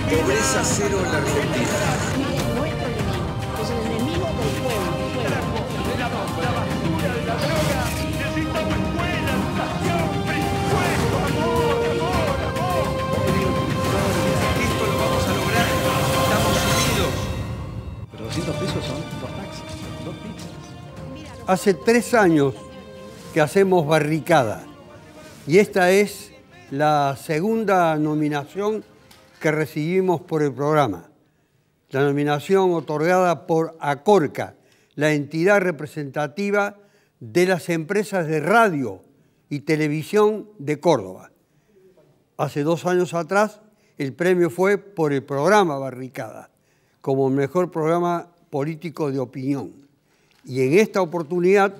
Pobreza cero en la Argentina. Nuestro enemigo, es el enemigo del pueblo. La basura de la droga. Necesitamos escuela, educación, presupuesto, amor. Esto lo vamos a lograr. Estamos unidos. Pero 200 pesos son 2 taxis, 2 pizzas. Hace 3 años que hacemos Barricada y esta es la segunda nominación que recibimos por el programa. La nominación otorgada por Acorca, la entidad representativa de las empresas de radio y televisión de Córdoba. Hace 2 años atrás el premio fue por el programa Barricada, como el mejor programa político de opinión. Y en esta oportunidad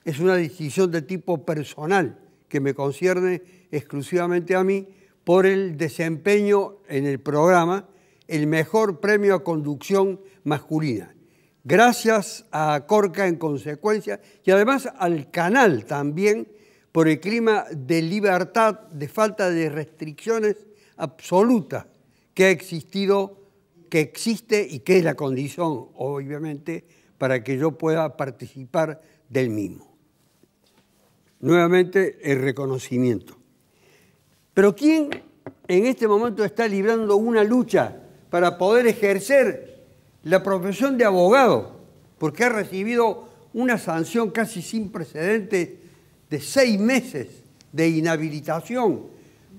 es una distinción de tipo personal que me concierne exclusivamente a mí por el desempeño en el programa, el mejor premio a conducción masculina. Gracias a Acorca en consecuencia y además al canal también por el clima de libertad, de falta de restricciones absolutas que ha existido, que existe y que es la condición, obviamente, para que yo pueda participar del mismo. Nuevamente, el reconocimiento. Pero ¿quién en este momento está librando una lucha para poder ejercer la profesión de abogado? Porque ha recibido una sanción casi sin precedentes de 6 meses de inhabilitación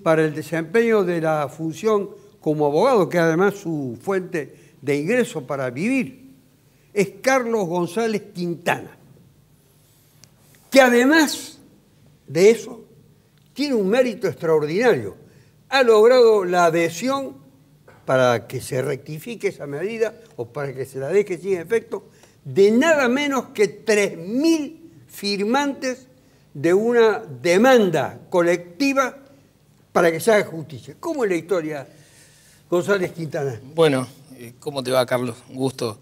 para el desempeño de la función como abogado, que además es su fuente de ingreso para vivir. Es Carlos González Quintana, que además de eso tiene un mérito extraordinario. Ha logrado la adhesión para que se rectifique esa medida o para que se la deje sin efecto de nada menos que 3.000 firmantes de una demanda colectiva para que se haga justicia. ¿Cómo es la historia, González Quintana? Bueno, ¿cómo te va, Carlos? Un gusto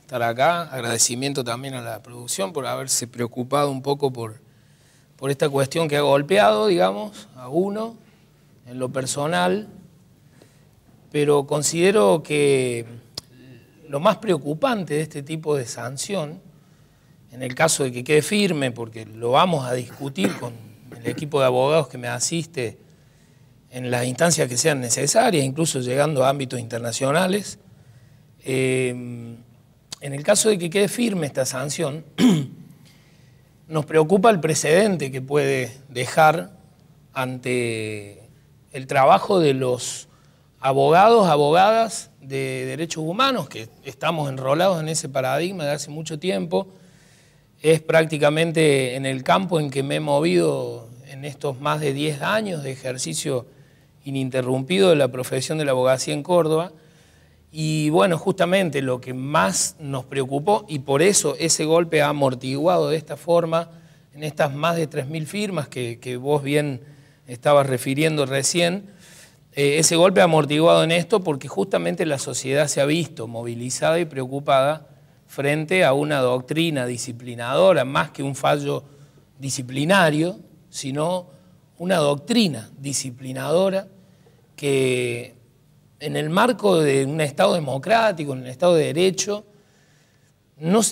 estar acá. Agradecimiento también a la producción por haberse preocupado un poco por esta cuestión que ha golpeado, digamos, a uno en lo personal, pero considero que lo más preocupante de este tipo de sanción, en el caso de que quede firme, porque lo vamos a discutir con el equipo de abogados que me asiste en las instancias que sean necesarias, incluso llegando a ámbitos internacionales, en el caso de que quede firme esta sanción, nos preocupa el precedente que puede dejar ante el trabajo de los abogados, abogadas de derechos humanos, que estamos enrolados en ese paradigma de hace mucho tiempo. Es prácticamente en el campo en que me he movido en estos más de 10 años de ejercicio ininterrumpido de la profesión de la abogacía en Córdoba. Y bueno, justamente lo que más nos preocupó, y por eso ese golpe ha amortiguado de esta forma, en estas más de 3.000 firmas que vos bien estabas refiriendo recién, ese golpe ha amortiguado en esto porque justamente la sociedad se ha visto movilizada y preocupada frente a una doctrina disciplinadora, más que un fallo disciplinario, sino una doctrina disciplinadora que en el marco de un Estado democrático, en un Estado de Derecho,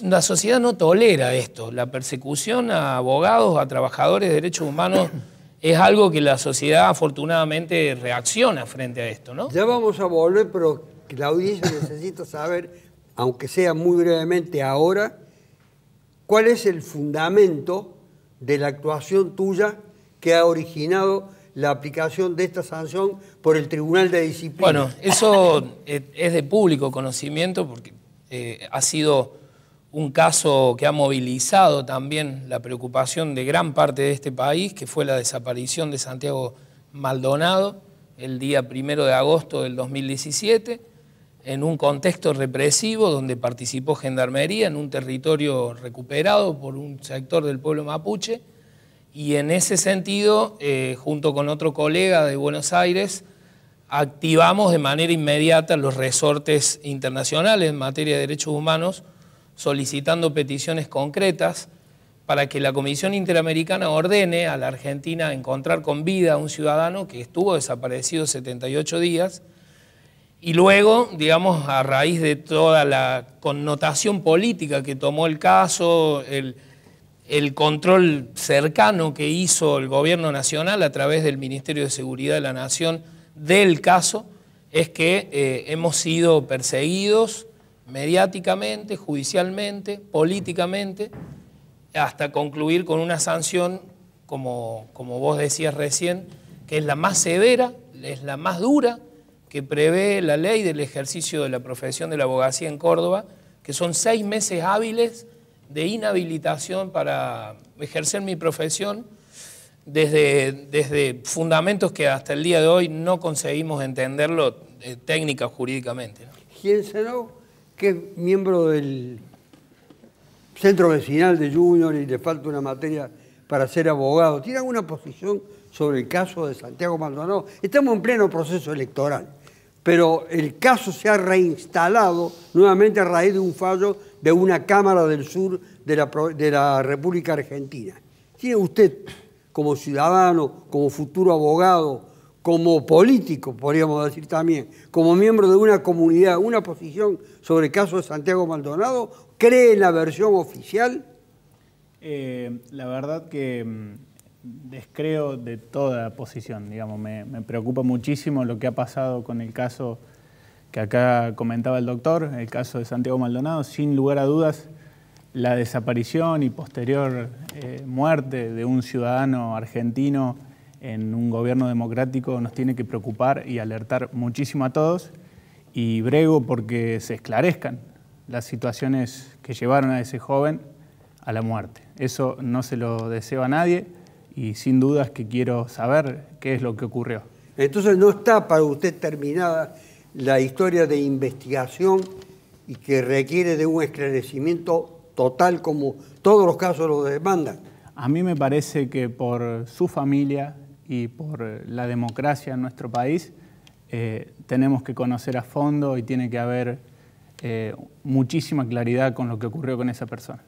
la sociedad no tolera esto. La persecución a abogados, a trabajadores de derechos humanos, es algo que la sociedad afortunadamente reacciona frente a esto, ¿no? Ya vamos a volver, pero la audiencia necesita saber, aunque sea muy brevemente ahora, cuál es el fundamento de la actuación tuya que ha originado la aplicación de esta sanción por el Tribunal de Disciplina. Bueno, eso es de público conocimiento porque ha sido un caso que ha movilizado también la preocupación de gran parte de este país, que fue la desaparición de Santiago Maldonado el día 1 de agosto del 2017, en un contexto represivo donde participó Gendarmería en un territorio recuperado por un sector del pueblo mapuche. Y en ese sentido, junto con otro colega de Buenos Aires, activamos de manera inmediata los resortes internacionales en materia de derechos humanos, solicitando peticiones concretas para que la Comisión Interamericana ordene a la Argentina encontrar con vida a un ciudadano que estuvo desaparecido 78 días Y luego, digamos, a raíz de toda la connotación política que tomó el caso, el control cercano que hizo el gobierno nacional a través del Ministerio de Seguridad de la Nación del caso, es que hemos sido perseguidos mediáticamente, judicialmente, políticamente, hasta concluir con una sanción, como vos decías recién, que es la más severa, es la más dura, que prevé la ley del ejercicio de la profesión de la abogacía en Córdoba, que son 6 meses hábiles de inhabilitación para ejercer mi profesión, desde fundamentos que hasta el día de hoy no conseguimos entenderlo técnica jurídicamente, ¿no? Giensenau, que es miembro del centro vecinal de Junior y le falta una materia para ser abogado, ¿tiene alguna posición sobre el caso de Santiago Maldonado? Estamos en pleno proceso electoral, pero el caso se ha reinstalado nuevamente a raíz de un fallo de una Cámara del Sur de la República Argentina. ¿Tiene usted, como ciudadano, como futuro abogado, como político, podríamos decir también, como miembro de una comunidad, una posición sobre el caso de Santiago Maldonado? ¿Cree en la versión oficial? La verdad que descreo de toda posición, digamos, me preocupa muchísimo lo que ha pasado con el caso que acá comentaba el doctor, el caso de Santiago Maldonado. Sin lugar a dudas, la desaparición y posterior muerte de un ciudadano argentino en un gobierno democrático nos tiene que preocupar y alertar muchísimo a todos, y brego porque se esclarezcan las situaciones que llevaron a ese joven a la muerte. Eso no se lo deseo a nadie y sin dudas que quiero saber qué es lo que ocurrió. Entonces no está para usted terminada la historia de investigación y que requiere de un esclarecimiento total como todos los casos lo demandan. A mí me parece que por su familia y por la democracia en nuestro país tenemos que conocer a fondo y tiene que haber muchísima claridad con lo que ocurrió con esa persona.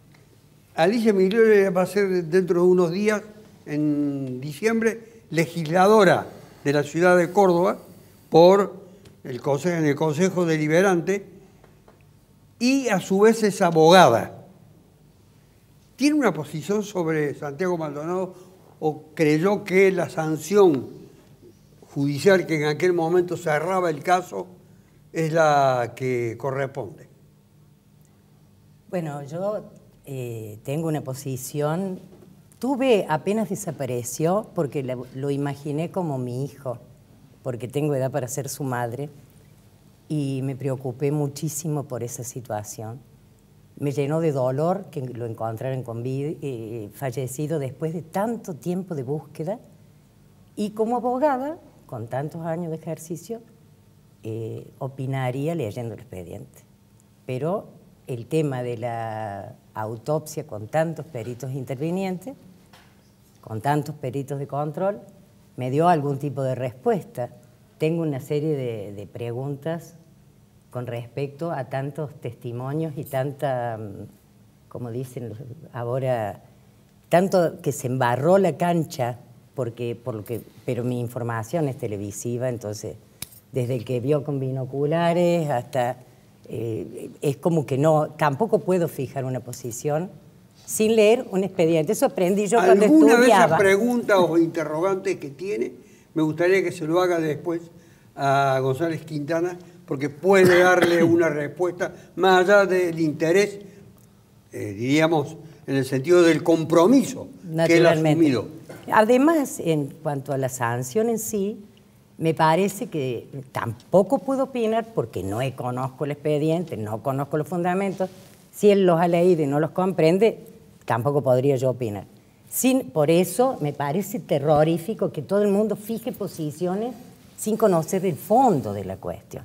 Alicia Migliore va a ser dentro de unos días, en diciembre, legisladora de la ciudad de Córdoba por en el Consejo Deliberante, y a su vez es abogada. ¿Tiene una posición sobre Santiago Maldonado o creyó que la sanción judicial que en aquel momento cerraba el caso es la que corresponde? Bueno, yo tengo una posición, apenas desapareció porque lo imaginé como mi hijo, porque tengo edad para ser su madre, y me preocupé muchísimo por esa situación. Me llenó de dolor que lo encontraran con vida, fallecido después de tanto tiempo de búsqueda, y como abogada, con tantos años de ejercicio, opinaría leyendo el expediente. Pero el tema de la autopsia con tantos peritos intervinientes, con tantos peritos de control, me dio algún tipo de respuesta. Tengo una serie de preguntas con respecto a tantos testimonios y tanta, como dicen ahora, tanto que se embarró la cancha, pero mi información es televisiva, entonces desde el que vio con binoculares hasta... es como que tampoco puedo fijar una posición sin leer un expediente. Eso aprendí yo cuando estudiaba. ¿Alguna de esas preguntas o interrogantes que tiene, me gustaría que se lo haga después a González Quintana, porque puede darle una respuesta más allá del interés, diríamos, en el sentido del compromiso que él ha asumido? Además, en cuanto a la sanción en sí, me parece que tampoco puedo opinar porque no conozco el expediente, no conozco los fundamentos. Si él los ha leído y no los comprende, tampoco podría yo opinar. Por eso me parece terrorífico que todo el mundo fije posiciones sin conocer el fondo de la cuestión.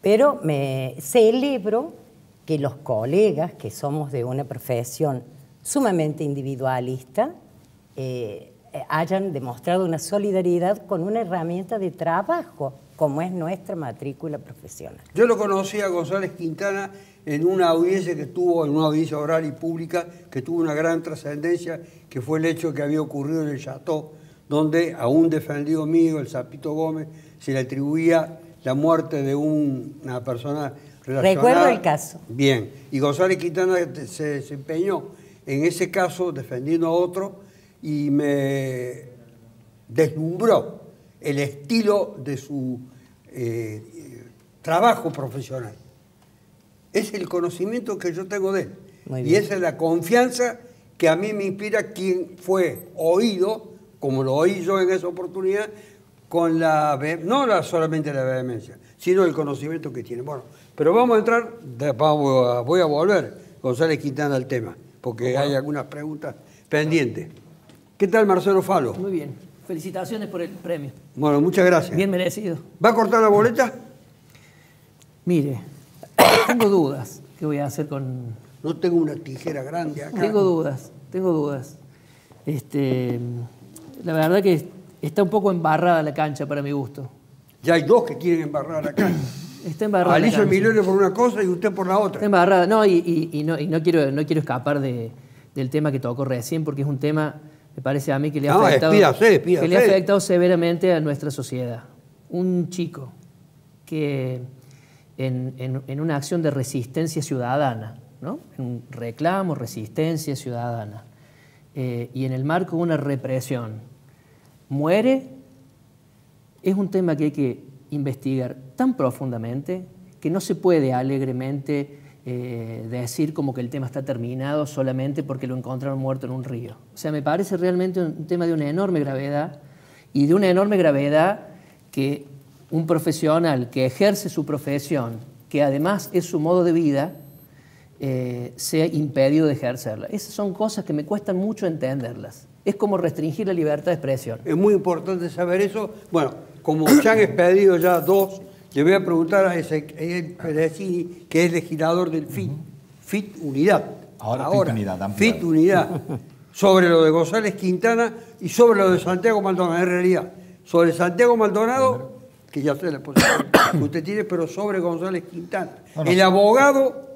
Pero me celebro que los colegas, que somos de una profesión sumamente individualista, hayan demostrado una solidaridad con una herramienta de trabajo, como es nuestra matrícula profesional. Yo lo conocí a González Quintana en una audiencia que tuvo, en una audiencia oral y pública, que tuvo una gran trascendencia, que fue el hecho que había ocurrido en el Chateau, donde a un defendido mío, el Zapito Gómez, se le atribuía la muerte de una persona relacionada. Recuerdo el caso. Bien, y González Quintana se desempeñó en ese caso defendiendo a otro y me deslumbró el estilo de su trabajo profesional. Es el conocimiento que yo tengo de él. Muy Y bien. esa es la confianza que a mí me inspira quien fue oído, como lo oí yo en esa oportunidad, con no solamente la vehemencia, sino el conocimiento que tiene. Bueno, pero vamos a entrar, voy a volver, González Quintana, al tema, porque hay algunas preguntas pendientes. ¿Qué tal, Marcelo Falo? Muy bien. Felicitaciones por el premio. Bueno, muchas gracias. Bien merecido. ¿Va a cortar la boleta? Mire, tengo dudas. ¿Qué voy a hacer con...? No tengo una tijera grande acá. Tengo dudas. La verdad que está un poco embarrada la cancha para mi gusto. Ya hay dos que quieren embarrar acá. Está embarrada la Alicia cancha. Emilio por una cosa y usted por la otra. Está embarrada. No, no quiero escapar del tema que tocó recién, porque es un tema, me parece a mí, que le ha afectado, despídase. que le ha afectado severamente a nuestra sociedad. Un chico que en una acción de resistencia ciudadana, ¿no? En un reclamo, resistencia ciudadana, y en el marco de una represión, muere, es un tema que hay que investigar tan profundamente que no se puede alegremente decir como que el tema está terminado solamente porque lo encontraron muerto en un río. O sea, me parece realmente un tema de una enorme gravedad, y de una enorme gravedad que un profesional que ejerce su profesión, que además es su modo de vida, sea impedido de ejercerla. Esas son cosas que me cuestan mucho entenderlas. Es como restringir la libertad de expresión. Es muy importante saber eso. Bueno, como se han expedido ya dos, le voy a preguntar a Ezequiel Pedrecini, que es legislador del FIT Unidad. Ahora FIT Unidad, amplio. FIT Unidad. Sobre lo de González Quintana y sobre lo de Santiago Maldonado. En realidad, sobre Santiago Maldonado, que ya sé la posición que usted tiene, pero sobre González Quintana. No. El abogado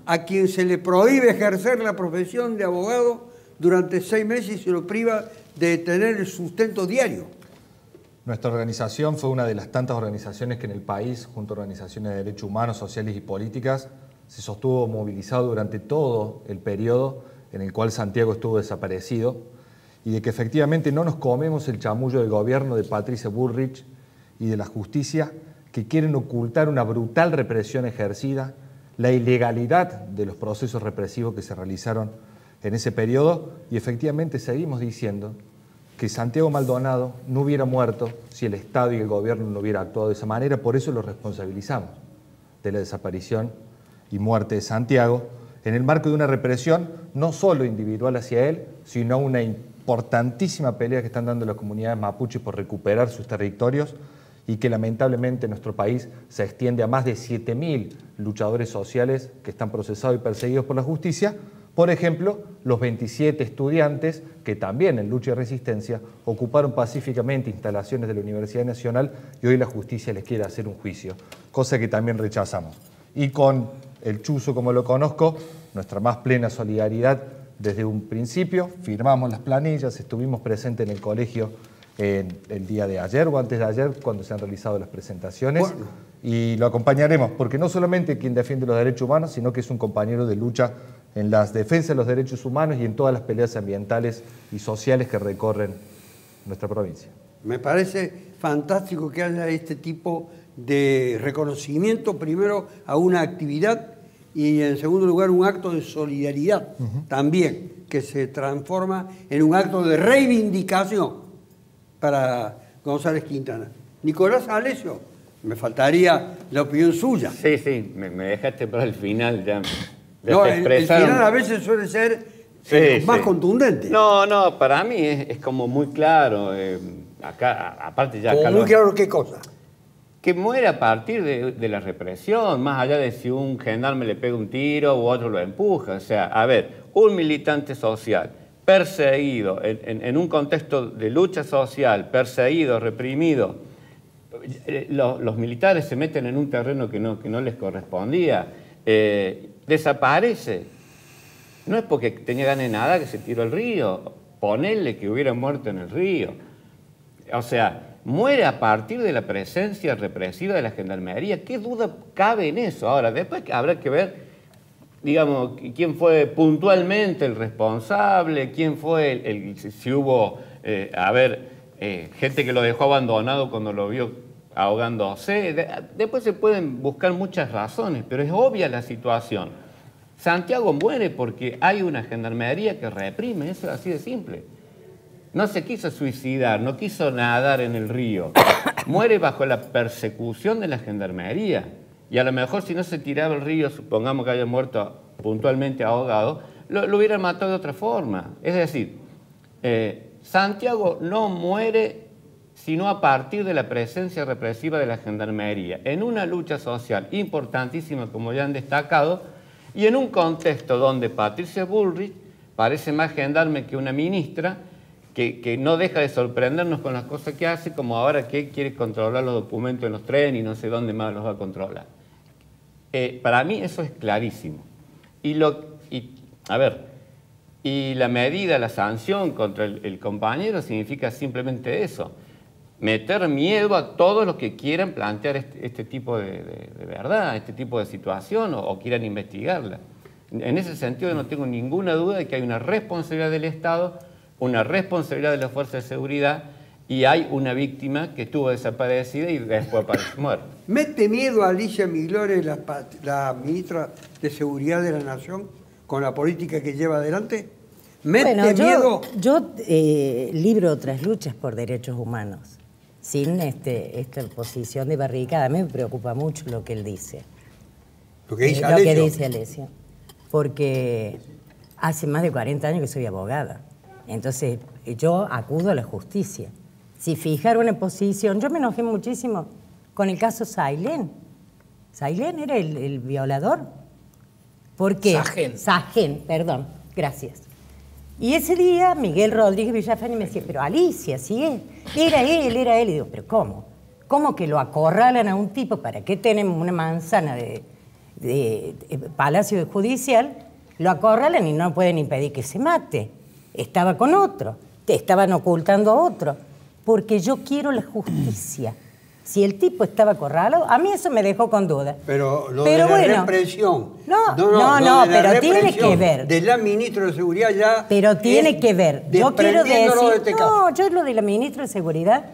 a quien se le prohíbe ejercer la profesión de abogado durante 6 meses y se lo priva de tener el sustento diario. Nuestra organización fue una de las tantas organizaciones que en el país, junto a organizaciones de derechos humanos, sociales y políticas, se sostuvo movilizado durante todo el periodo en el cual Santiago estuvo desaparecido, y de que efectivamente no nos comemos el chamullo del gobierno de Patricia Bullrich y de la justicia, que quieren ocultar una brutal represión ejercida, la ilegalidad de los procesos represivos que se realizaron en ese periodo, y efectivamente seguimos diciendo que Santiago Maldonado no hubiera muerto si el Estado y el gobierno no hubieran actuado de esa manera. Por eso lo responsabilizamos de la desaparición y muerte de Santiago, en el marco de una represión no solo individual hacia él, sino una importantísima pelea que están dando las comunidades mapuches por recuperar sus territorios, y que lamentablemente en nuestro país se extiende a más de 7.000 luchadores sociales que están procesados y perseguidos por la justicia. Por ejemplo, los 27 estudiantes que también en lucha y resistencia ocuparon pacíficamente instalaciones de la Universidad Nacional, y hoy la justicia les quiere hacer un juicio, cosa que también rechazamos. Y con el Chuzo, como lo conozco, nuestra más plena solidaridad desde un principio. Firmamos las planillas, estuvimos presentes en el colegio el día de ayer o antes de ayer cuando se han realizado las presentaciones. Bueno. Y lo acompañaremos, porque no solamente quien defiende los derechos humanos, sino que es un compañero de lucha en las defensas de los derechos humanos y en todas las peleas ambientales y sociales que recorren nuestra provincia. Me parece fantástico que haya este tipo de reconocimiento, primero a una actividad y en segundo lugar un acto de solidaridad también, que se transforma en un acto de reivindicación para González Quintana. Nicolás Alessio, me faltaría la opinión suya. Sí, me dejaste para el final ya. No, el final a veces suele ser más contundente. No, para mí es como muy claro. Acá, aparte ya... ¿Muy claro qué cosa? Que muere a partir de la represión, más allá de si un gendarme le pega un tiro u otro lo empuja. O sea, a ver, un militante social perseguido en un contexto de lucha social, perseguido, reprimido, los militares se meten en un terreno que no les correspondía, desaparece. No es porque tenía ganas de nada que se tiró al río, ponele que hubiera muerto en el río. O sea, muere a partir de la presencia represiva de la Gendarmería. ¿Qué duda cabe en eso? Ahora, después habrá que ver, digamos, quién fue puntualmente el responsable, quién fue si hubo, gente que lo dejó abandonado cuando lo vio ahogándose. Después se pueden buscar muchas razones, pero es obvia la situación. Santiago muere porque hay una Gendarmería que reprime, eso es así de simple. No se quiso suicidar, no quiso nadar en el río. Muere bajo la persecución de la Gendarmería. Y a lo mejor si no se tiraba el río, supongamos que haya muerto puntualmente ahogado, lo hubieran matado de otra forma. Es decir, Santiago no muere sino a partir de la presencia represiva de la Gendarmería, en una lucha social importantísima, como ya han destacado, y en un contexto donde Patricia Bullrich parece más gendarme que una ministra, que no deja de sorprendernos con las cosas que hace, como ahora que quiere controlar los documentos en los trenes y no sé dónde más los va a controlar. Para mí eso es clarísimo. Y la medida, la sanción contra el compañero significa simplemente eso. Meter miedo a todos los que quieran plantear este tipo de verdad, este tipo de situación o quieran investigarla. En ese sentido no tengo ninguna duda de que hay una responsabilidad del Estado, una responsabilidad de las fuerzas de seguridad y hay una víctima que estuvo desaparecida y después apareció muerta. ¿Mete miedo a Alicia Miglore, la ministra de Seguridad de la Nación, con la política que lleva adelante? ¿Mete miedo? Yo libro otras luchas por derechos humanos, sin esta posición de barricada. A mí me preocupa mucho lo que él dice. Lo que dice Alessio. Lo que dice Alessio. Porque hace más de 40 años que soy abogada. Entonces, yo acudo a la justicia. Si fijar una posición... Yo me enojé muchísimo con el caso Sailén. Sailén era el violador. ¿Por qué? Sajén, perdón. Gracias. Y ese día Miguel Rodríguez Villafani me decía, pero Alicia, sí es. Era él. Y digo, ¿pero cómo? ¿Cómo que lo acorralan a un tipo? ¿Para qué tenemos una manzana de Palacio Judicial? Lo acorralan y no pueden impedir que se mate. Estaba con otro, te estaban ocultando a otro, porque yo quiero la justicia. Si el tipo estaba acorralado, a mí eso me dejó con dudas. Pero lo de la represión. No, pero tiene que ver. De la ministra de Seguridad ya. Pero tiene que ver. Yo quiero decir, yo lo de la ministra de Seguridad,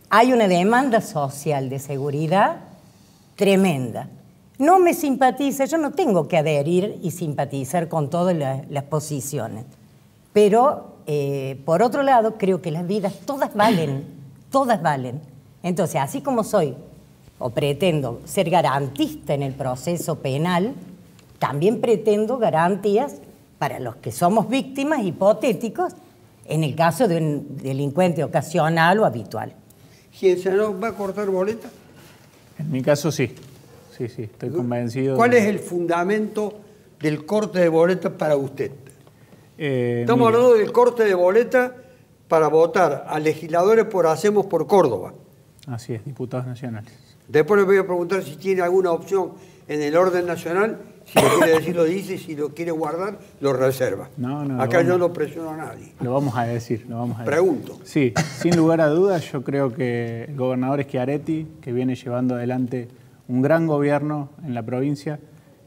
hay una demanda social de seguridad tremenda. No me simpatiza, yo no tengo que adherir y simpatizar con todas las posiciones. Pero, por otro lado, creo que las vidas todas valen, todas valen. Entonces, así como soy o pretendo ser garantista en el proceso penal, también pretendo garantías para los que somos víctimas hipotéticos en el caso de un delincuente ocasional o habitual. ¿Giensano va a cortar boleta? En mi caso sí, estoy convencido. ¿Cuál es el fundamento del corte de boleta para usted? Estamos hablando del corte de boleta para votar a legisladores por Hacemos por Córdoba. Así es, diputados nacionales. Después le voy a preguntar si tiene alguna opción en el orden nacional. Si lo quiere decir, lo dice. Si lo quiere guardar, lo reserva. Acá yo no presiono a nadie. Lo vamos a decir, Pregunto. Sí, sin lugar a dudas, yo creo que el gobernador Schiaretti, que viene llevando adelante un gran gobierno en la provincia,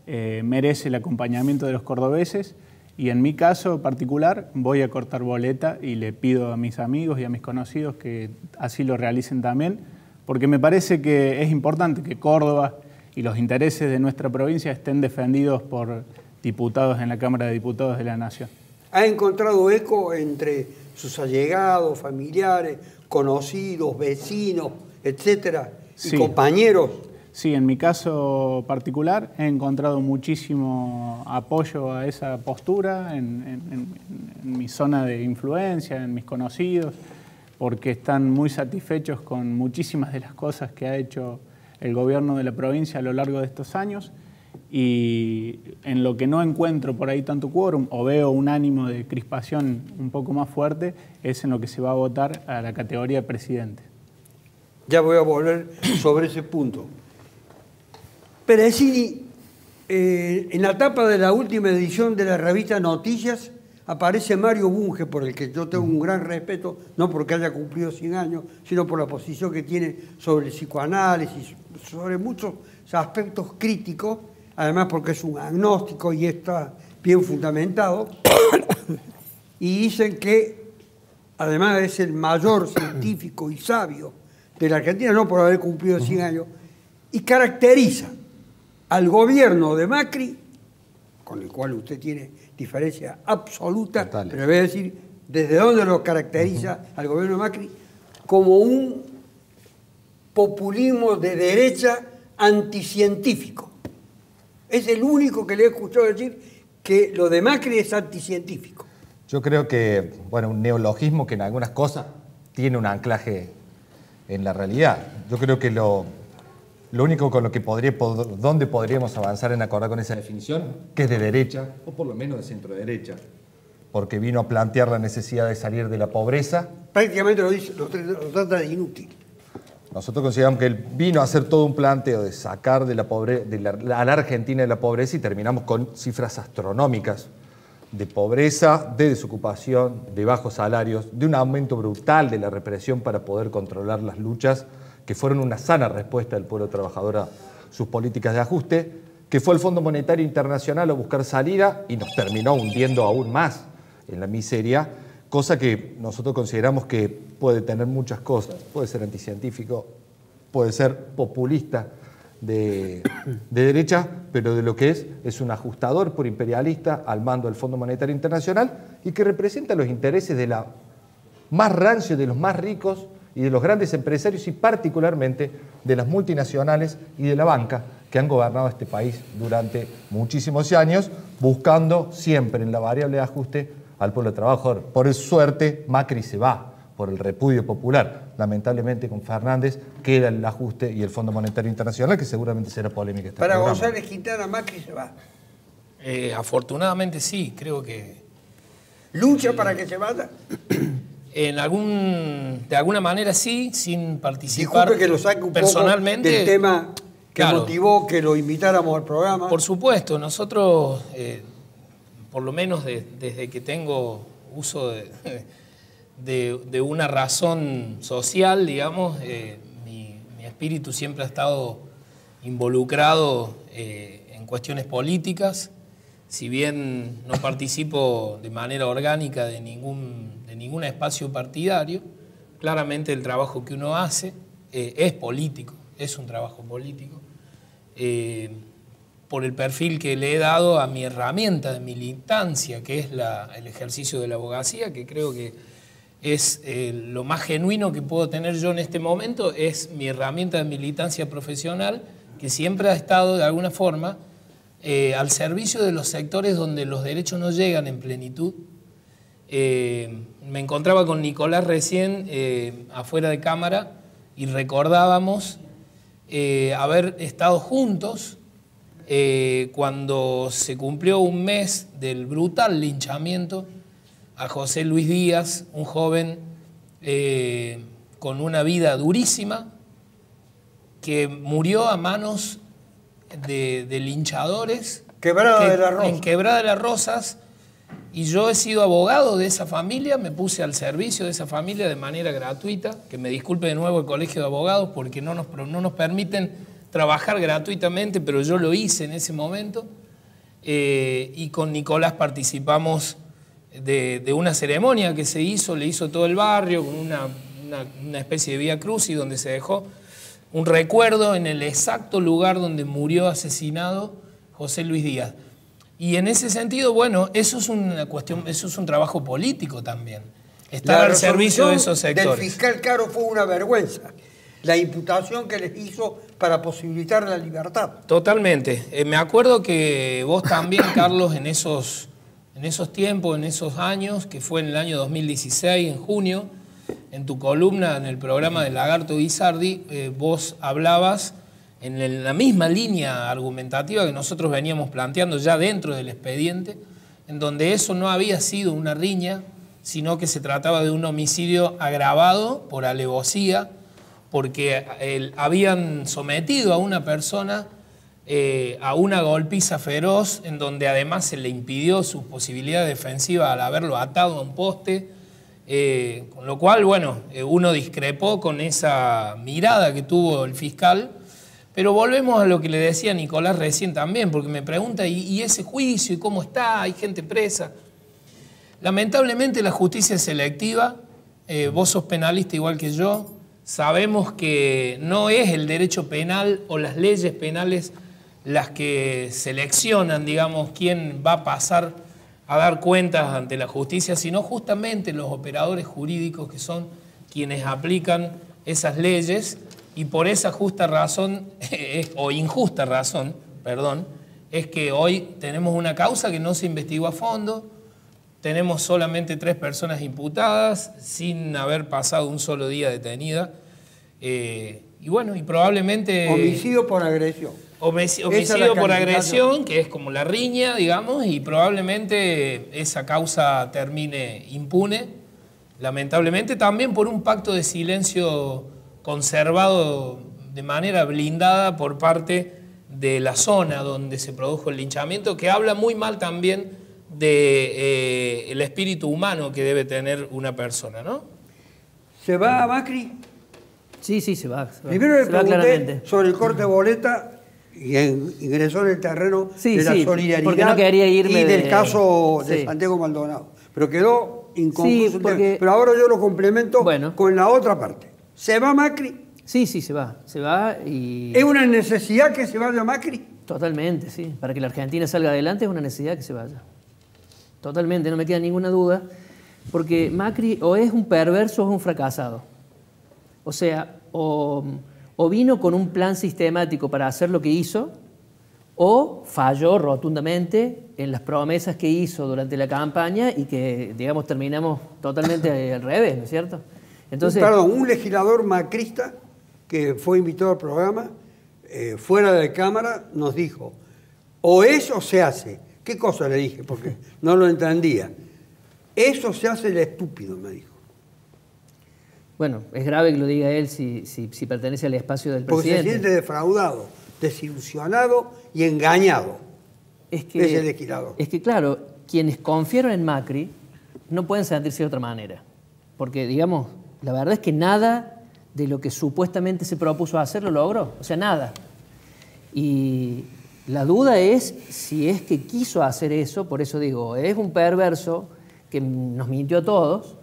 merece el acompañamiento de los cordobeses. Y en mi caso particular voy a cortar boleta y le pido a mis amigos y a mis conocidos que así lo realicen también, porque me parece que es importante que Córdoba y los intereses de nuestra provincia estén defendidos por diputados en la Cámara de Diputados de la Nación. ¿Ha encontrado eco entre sus allegados, familiares, conocidos, vecinos, etcétera, y compañeros? Sí, en mi caso particular he encontrado muchísimo apoyo a esa postura en mi zona de influencia, en mis conocidos, porque están muy satisfechos con muchísimas de las cosas que ha hecho el gobierno de la provincia a lo largo de estos años, y en lo que no encuentro por ahí tanto quórum o veo un ánimo de crispación un poco más fuerte es en lo que se va a votar a la categoría de presidente. Ya voy a volver sobre ese punto. Peresini, en la tapa de la última edición de la revista Noticias aparece Mario Bunge, por el que yo tengo un gran respeto, no porque haya cumplido 100 años, sino por la posición que tiene sobre el psicoanálisis, sobre muchos aspectos críticos, además porque es un agnóstico y está bien fundamentado, y dicen que además es el mayor científico y sabio de la Argentina, no por haber cumplido 100 años, y caracteriza al gobierno de Macri, con el cual usted tiene diferencia absoluta, Total. pero voy a decir desde dónde lo caracteriza al gobierno de Macri, como un populismo de derecha anticientífico. Es el único que le he escuchado decir que lo de Macri es anticientífico. Yo creo que, bueno, un neologismo que en algunas cosas tiene un anclaje en la realidad. Yo creo que lo único con lo que donde podríamos avanzar en acordar con esa definición, que es de derecha, o por lo menos de centro derecha, porque vino a plantear la necesidad de salir de la pobreza. Prácticamente lo trata de inútil. Nosotros consideramos que él vino a hacer todo un planteo de sacar a la Argentina de la pobreza y terminamos con cifras astronómicas de pobreza, de desocupación, de bajos salarios, de un aumento brutal de la represión para poder controlar las luchas, que fueron una sana respuesta del pueblo trabajador a sus políticas de ajuste, que fue el Fondo Monetario Internacional a buscar salida y nos terminó hundiendo aún más en la miseria, cosa que nosotros consideramos que puede tener muchas cosas. Puede ser anticientífico, puede ser populista de derecha, pero de lo que es un ajustador por imperialista al mando del Fondo Monetario Internacional y que representa los intereses de la más rancio, de los más ricos y de los grandes empresarios y particularmente de las multinacionales y de la banca que han gobernado este país durante muchísimos años, buscando siempre en la variable de ajuste al pueblo trabajador. Por suerte, Macri se va por el repudio popular. Lamentablemente con Fernández queda el ajuste y el Fondo Monetario Internacional, que seguramente será polémica este Para programa. González Quintana, Macri se va. Afortunadamente sí, creo que... ¿Lucha para que se vaya? De alguna manera sí, sin participar. Disculpe que lo saque un personalmente, poco del tema que claro, motivó que lo invitáramos al programa. Por supuesto, nosotros, por lo menos desde que tengo uso de una razón social, digamos, mi espíritu siempre ha estado involucrado en cuestiones políticas. Si bien no participo de manera orgánica de ningún espacio partidario, claramente el trabajo que uno hace es político, es un trabajo político. Por el perfil que le he dado a mi herramienta de militancia, que es el ejercicio de la abogacía, que creo que es lo más genuino que puedo tener yo en este momento, es mi herramienta de militancia profesional, que siempre ha estado de alguna forma al servicio de los sectores donde los derechos no llegan en plenitud. Me encontraba con Nicolás recién afuera de cámara y recordábamos haber estado juntos cuando se cumplió un mes del brutal linchamiento a José Luis Díaz, un joven con una vida durísima, que murió a manos de linchadores en Quebrada de las Rosas, y yo he sido abogado de esa familia, me puse al servicio de esa familia de manera gratuita, que me disculpe de nuevo el Colegio de Abogados porque no nos permiten trabajar gratuitamente, pero yo lo hice en ese momento, y con Nicolás participamos de una ceremonia que se hizo, le hizo todo el barrio, con una especie de vía crucis donde se dejó un recuerdo en el exacto lugar donde murió asesinado José Luis Díaz. Y en ese sentido, bueno, eso es una cuestión, eso es un trabajo político también. Estar al servicio de esos sectores. Del fiscal Caro fue una vergüenza. La imputación que les hizo para posibilitar la libertad. Totalmente. Me acuerdo que vos también, Carlos, en esos tiempos, en esos años, que fue en el año 2016, en junio, en tu columna, en el programa de Lagarto Guisardi, vos hablabas en la misma línea argumentativa que nosotros veníamos planteando ya dentro del expediente, en donde eso no había sido una riña, sino que se trataba de un homicidio agravado por alevosía, porque habían sometido a una persona a una golpiza feroz en donde además se le impidió su posibilidad defensiva al haberlo atado a un poste, con lo cual, bueno, uno discrepó con esa mirada que tuvo el fiscal, pero volvemos a lo que le decía Nicolás recién también, porque me pregunta, ¿y ese juicio? ¿Y cómo está? ¿Hay gente presa? Lamentablemente la justicia es selectiva, vos sos penalista igual que yo, sabemos que no es el derecho penal o las leyes penales las que seleccionan, digamos, quién va a pasar a dar cuentas ante la justicia, sino justamente los operadores jurídicos que son quienes aplican esas leyes, y por esa justa razón, o injusta razón, perdón, es que hoy tenemos una causa que no se investigó a fondo, tenemos solamente 3 personas imputadas sin haber pasado un solo día detenida, y bueno, y probablemente... Homicidio por agresión. Homicidio por agresión, que es como la riña, digamos, y probablemente esa causa termine impune, lamentablemente también por un pacto de silencio conservado de manera blindada por parte de la zona donde se produjo el linchamiento, que habla muy mal también del espíritu humano que debe tener una persona, ¿no? ¿Se va a Macri? Sí, se va. Primero le pregunté sobre el corte de boleta y ingresó en el terreno de la solidaridad porque no quería irme y del caso de Santiago Maldonado. Pero quedó inconcluso. Pero ahora yo lo complemento con la otra parte. ¿Se va Macri? Sí, se va. Se va y... ¿Es una necesidad que se vaya Macri? Totalmente, sí. Para que la Argentina salga adelante es una necesidad que se vaya. Totalmente, no me queda ninguna duda. Porque Macri o es un perverso o es un fracasado. O sea, o vino con un plan sistemático para hacer lo que hizo, o falló rotundamente en las promesas que hizo durante la campaña y que, digamos, terminamos totalmente al revés, ¿no es cierto? Entonces, perdón, un legislador macrista que fue invitado al programa, fuera de cámara, nos dijo, o eso se hace. ¿Qué cosa le dije? Porque no lo entendía. Eso se hace el estúpido, me dijo. Bueno, es grave que lo diga él si pertenece al espacio del presidente. Porque se siente defraudado, desilusionado y engañado. Ese legislador. Es que, claro, quienes confiaron en Macri no pueden sentirse de otra manera. Porque, digamos, la verdad es que nada de lo que supuestamente se propuso hacer lo logró. O sea, nada. Y la duda es si es que quiso hacer eso, por eso digo, es un perverso que nos mintió a todos,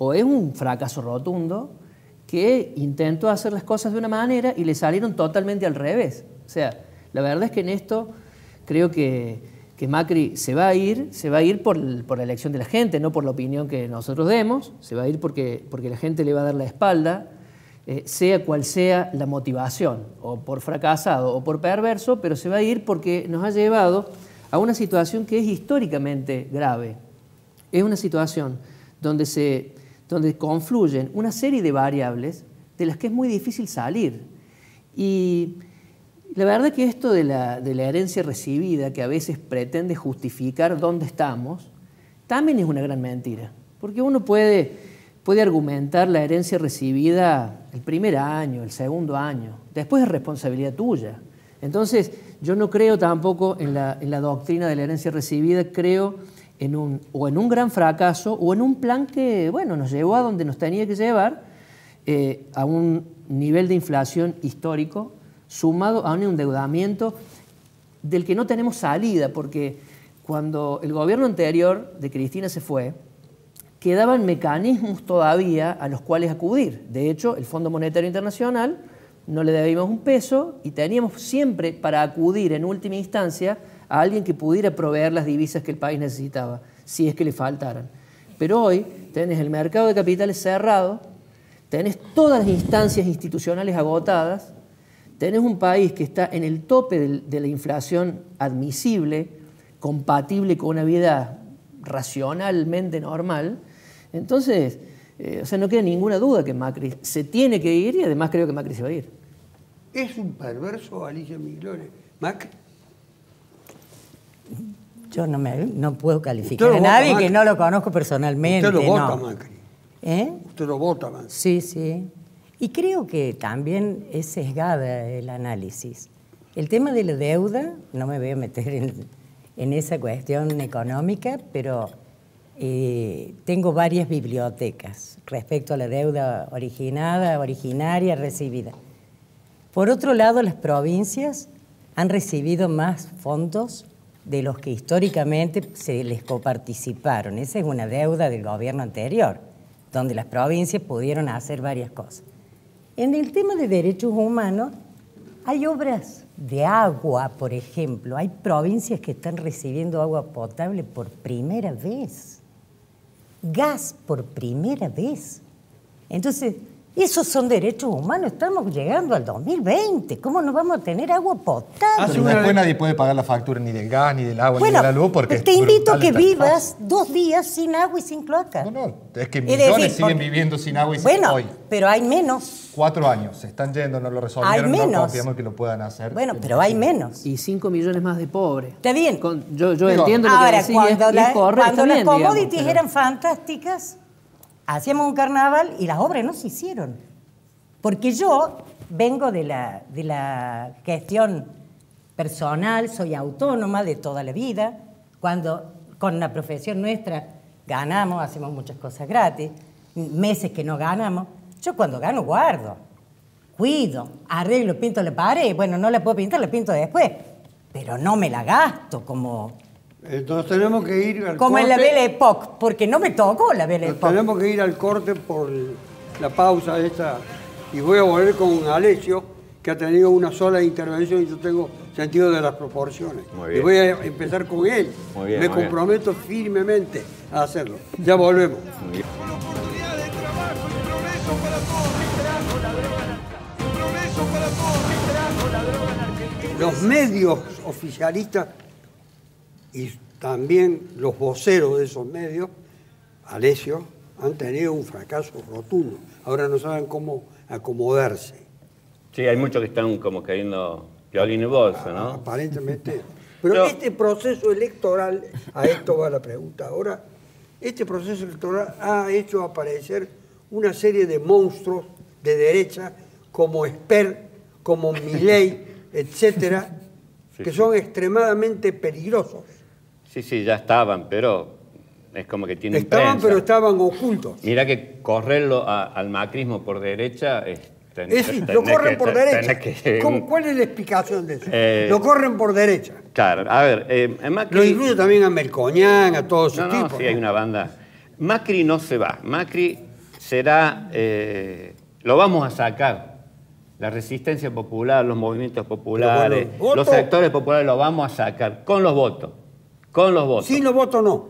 o es un fracaso rotundo que intentó hacer las cosas de una manera y le salieron totalmente al revés. O sea, la verdad es que en esto creo que Macri se va a ir por la elección de la gente, no por la opinión que nosotros demos, se va a ir porque la gente le va a dar la espalda, sea cual sea la motivación, o por fracasado o por perverso, pero se va a ir porque nos ha llevado a una situación que es históricamente grave. Es una situación donde confluyen una serie de variables de las que es muy difícil salir. Y la verdad que esto de la herencia recibida, que a veces pretende justificar dónde estamos, también es una gran mentira. Porque uno puede argumentar la herencia recibida el primer año, el segundo año, después es responsabilidad tuya. Entonces, yo no creo tampoco en la doctrina de la herencia recibida, creo en un gran fracaso o en un plan que, bueno, nos llevó a donde nos tenía que llevar, a un nivel de inflación histórico, sumado a un endeudamiento del que no tenemos salida, porque cuando el gobierno anterior de Cristina se fue, quedaban mecanismos todavía a los cuales acudir. De hecho, el Fondo Monetario Internacional no le debíamos un peso y teníamos siempre para acudir en última instancia a alguien que pudiera proveer las divisas que el país necesitaba, si es que le faltaran. Pero hoy tenés el mercado de capitales cerrado, tenés todas las instancias institucionales agotadas, tenés un país que está en el tope de la inflación admisible, compatible con una vida racionalmente normal. Entonces, no queda ninguna duda que Macri se tiene que ir y además creo que Macri se va a ir. ¿Es un perverso, Alicia Migliore, Macri? Yo no puedo calificar a nadie que no lo conozco personalmente. Usted lo vota, Macri. Usted lo vota, Macri. Sí. Y creo que también es sesgada el análisis. El tema de la deuda, no me voy a meter en esa cuestión económica, pero tengo varias bibliotecas respecto a la deuda originaria, recibida. Por otro lado, las provincias han recibido más fondos de los que históricamente se les coparticiparon. Esa es una deuda del gobierno anterior, donde las provincias pudieron hacer varias cosas. En el tema de derechos humanos, hay obras de agua, por ejemplo. Hay provincias que están recibiendo agua potable por primera vez. Gas por primera vez. Entonces, esos son derechos humanos. Estamos llegando al 2020. ¿Cómo no vamos a tener agua potable? Pero después nadie puede pagar la factura ni del gas, ni del agua, ni de la luz, porque te invito a que vivas 2 días sin agua y sin cloaca. No, es que millones siguen viviendo sin agua y sin hoy. Bueno, pero hay menos. 4 años, se están yendo, no lo resolvieron, hay menos. No confiamos que lo puedan hacer. Bueno, pero hay menos. Y 5 millones más de pobres. Está bien. Yo entiendo lo que decís, cuando las commodities digamos, eran fantásticas, hacíamos un carnaval y las obras no se hicieron. Porque yo vengo de la gestión personal, soy autónoma de toda la vida. Cuando con la profesión nuestra ganamos, hacemos muchas cosas gratis, meses que no ganamos. Yo cuando gano guardo, cuido, arreglo, pinto la pared. Bueno, no la puedo pintar, la pinto después. Pero no me la gasto como... Entonces tenemos que ir al como corte. en la Belle Époque, porque no me tocó la Belle Époque. Tenemos que ir al corte por la pausa esta. Y voy a volver con Alessio, que ha tenido una sola intervención y yo tengo sentido de las proporciones. Muy bien. Y voy a empezar con él. Muy bien, Me muy comprometo firmemente a hacerlo. Ya volvemos. Muy bien. Con oportunidades de trabajo y progreso para todos. ¿Qué trajo la droga? Progreso para todos. ¿Qué trajo la droga en Argentina? Los medios oficialistas y también los voceros de esos medios, Alessio, han tenido un fracaso rotundo. Ahora no saben cómo acomodarse. Sí, hay muchos que están como cayendo violín y bolsa, ¿no? Aparentemente. Pero este proceso electoral, a esto va la pregunta ahora, este proceso electoral ha hecho aparecer una serie de monstruos de derecha como Esper, como Milei, etcétera, que son extremadamente peligrosos. Sí, ya estaban, pero es como que tienen Estaban, prensa. pero estaban ocultos. Mira que correrlo al macrismo por derecha es... Lo corren por derecha. ¿Cuál es la explicación de eso? Lo corren por derecha. Claro, a ver, Macri... Lo incluye también a Melcoñán, a todos esos tipos. Sí, hay una banda. Macri no se va. Macri será... lo vamos a sacar. La resistencia popular, los movimientos populares, los sectores populares lo vamos a sacar con los votos. Con los votos. Sin los votos no.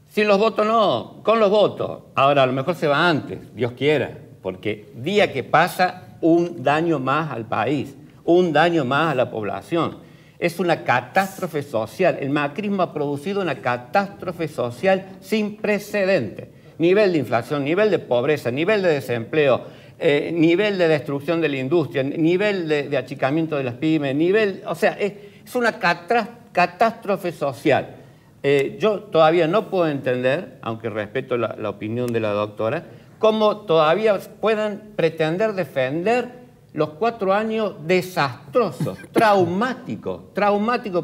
Sin los votos no, con los votos. Ahora, a lo mejor se va antes, Dios quiera, porque día que pasa, un daño más al país, un daño más a la población. Es una catástrofe social. El macrismo ha producido una catástrofe social sin precedentes. Nivel de inflación, nivel de pobreza, nivel de desempleo, nivel de destrucción de la industria, nivel de achicamiento de las pymes, o sea, es una catástrofe social. Yo todavía no puedo entender, aunque respeto la opinión de la doctora, cómo todavía puedan pretender defender los 4 años desastrosos, traumáticos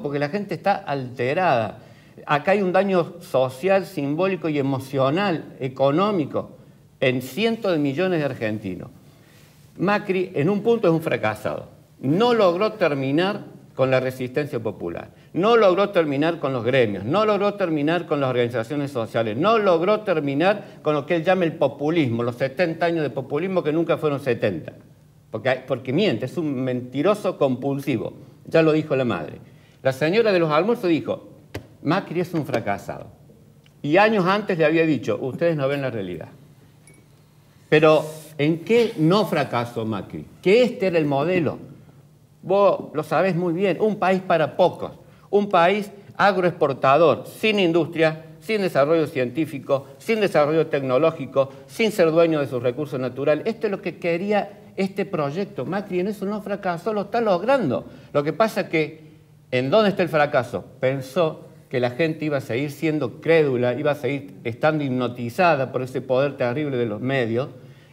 porque la gente está alterada. Acá hay un daño social, simbólico y emocional, económico, en cientos de millones de argentinos. Macri, en un punto, es un fracasado. No logró terminar con la resistencia popular, no logró terminar con los gremios, no logró terminar con las organizaciones sociales, no logró terminar con lo que él llama el populismo, los 70 años de populismo que nunca fueron 70. Porque miente, es un mentiroso compulsivo. Ya lo dijo la madre. La señora de los almuerzos dijo, Macri es un fracasado. Y años antes le había dicho, ustedes no ven la realidad. Pero, ¿en qué no fracasó Macri? Que este era el modelo. Vos lo sabés muy bien, un país para pocos, un país agroexportador, sin industria, sin desarrollo científico, sin desarrollo tecnológico, sin ser dueño de sus recursos naturales. Esto es lo que quería este proyecto. Macri en eso no fracasó, lo está logrando. Lo que pasa es que, ¿en dónde está el fracaso? Pensó que la gente iba a seguir siendo crédula, iba a seguir estando hipnotizada por ese poder terrible de los medios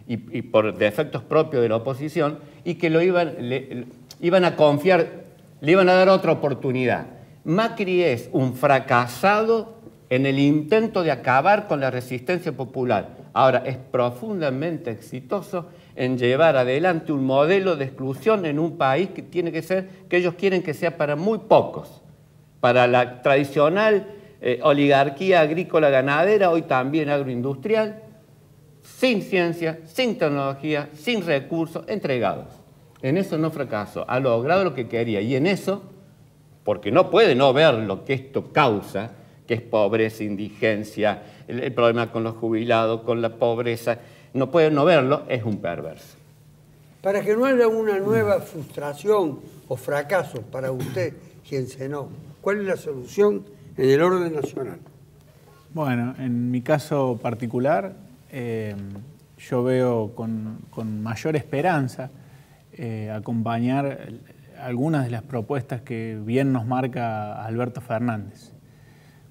y por defectos propios de la oposición, y que lo iban a confiar Le iban a dar otra oportunidad. Macri es un fracasado en el intento de acabar con la resistencia popular. Ahora, es profundamente exitoso en llevar adelante un modelo de exclusión en un país que tiene que ser, que ellos quieren que sea para muy pocos. Para la tradicional oligarquía agrícola ganadera, hoy también agroindustrial, sin ciencia, sin tecnología, sin recursos, entregados. En eso no fracasó, ha logrado lo que quería. Y en eso, porque no puede no ver lo que esto causa, que es pobreza, indigencia, el problema con los jubilados, con la pobreza, no puede no verlo, es un perverso. Para que no haya una nueva frustración o fracaso para usted, quien cenó, ¿cuál es la solución en el orden nacional? Bueno, en mi caso particular, yo veo con mayor esperanza acompañar algunas de las propuestas que bien nos marca Alberto Fernández.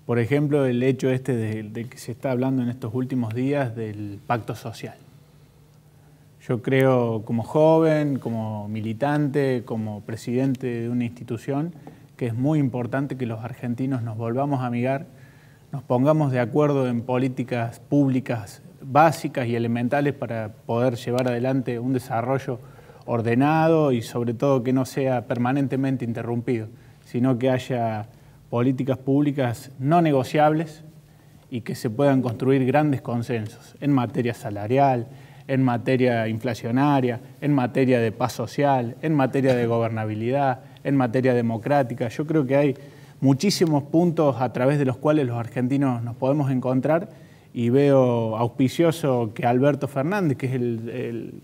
Por ejemplo, el hecho del que se está hablando en estos últimos días del pacto social. Yo creo, como joven, como militante, como presidente de una institución, que es muy importante que los argentinos nos volvamos a amigar, nos pongamos de acuerdo en políticas públicas básicas y elementales para poder llevar adelante un desarrollo ordenado y sobre todo que no sea permanentemente interrumpido, sino que haya políticas públicas no negociables y que se puedan construir grandes consensos en materia salarial, en materia inflacionaria, en materia de paz social, en materia de gobernabilidad, en materia democrática. Yo creo que hay muchísimos puntos a través de los cuales los argentinos nos podemos encontrar y veo auspicioso que Alberto Fernández, que es el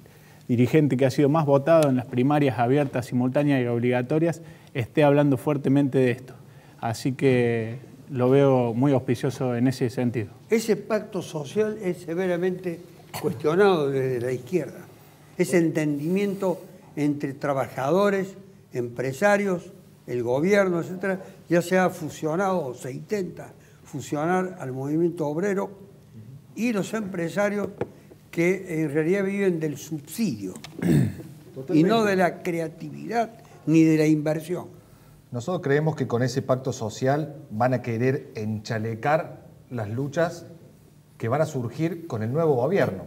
dirigente que ha sido más votado en las primarias abiertas, simultáneas y obligatorias, esté hablando fuertemente de esto. Así que lo veo muy auspicioso en ese sentido. Ese pacto social es severamente cuestionado desde la izquierda. Ese entendimiento entre trabajadores, empresarios, el gobierno, etcétera, ya se ha fusionado o se intenta fusionar al movimiento obrero y los empresarios que en realidad viven del subsidio y no de la creatividad ni de la inversión. Nosotros creemos que con ese pacto social van a querer enchalecar las luchas que van a surgir con el nuevo gobierno.